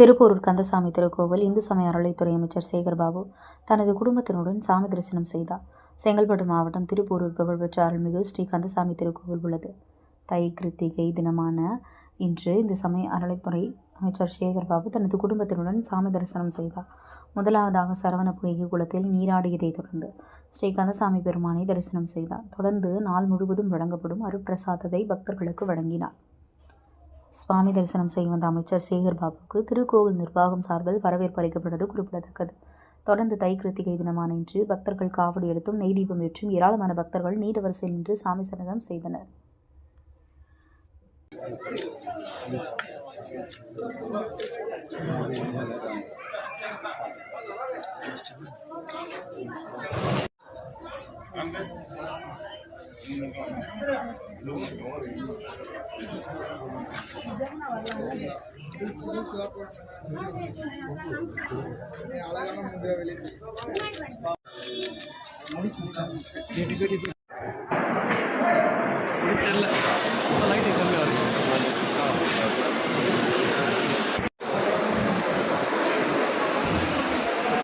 திருப்போரூர் கந்தசாமி திருக்கோவில் இந்து சமய அறநிலைத்துறை அமைச்சர் சேகர்பாபு தனது குடும்பத்தினுடன் சாமி தரிசனம் செய்தார். செங்கல்பட்டு மாவட்டம் திருப்போரூர் புகழ்பெற்ற அருள்மிகு ஸ்ரீ கந்தசாமி திருக்கோவில் உள்ளது. தை கிருத்திகை தினமான இன்று இந்து சமய அறநிலைத்துறை அமைச்சர் சேகர்பாபு தனது குடும்பத்தினுடன் சாமி தரிசனம் செய்தார். முதலாவதாக சரவண பொய்கை குளத்தில் நீராடியதை தொடர்ந்து ஸ்ரீ கந்தசாமி பெருமானை தரிசனம் செய்தார். தொடர்ந்து நாள் முழுவதும் வழங்கப்படும் அருட்பிரசாதத்தை பக்தர்களுக்கு வழங்கினார். சுவாமி தரிசனம் செய்ய வந்த அமைச்சர் சேகர்பாபுக்கு திருக்கோவில் நிர்வாகம் சார்பில் வரவேற்பு அளிக்கப்பட்டது குறிப்பிடத்தக்கது. தொடர்ந்து தை கிருத்திகை தினமான இன்று பக்தர்கள் காவடி எடுத்தும் நெய் தீபம் ஏற்றும் ஏராளமான பக்தர்கள் நீண்ட வரிசையில் நின்று சாமி தரிசனம் செய்தனர். லைட்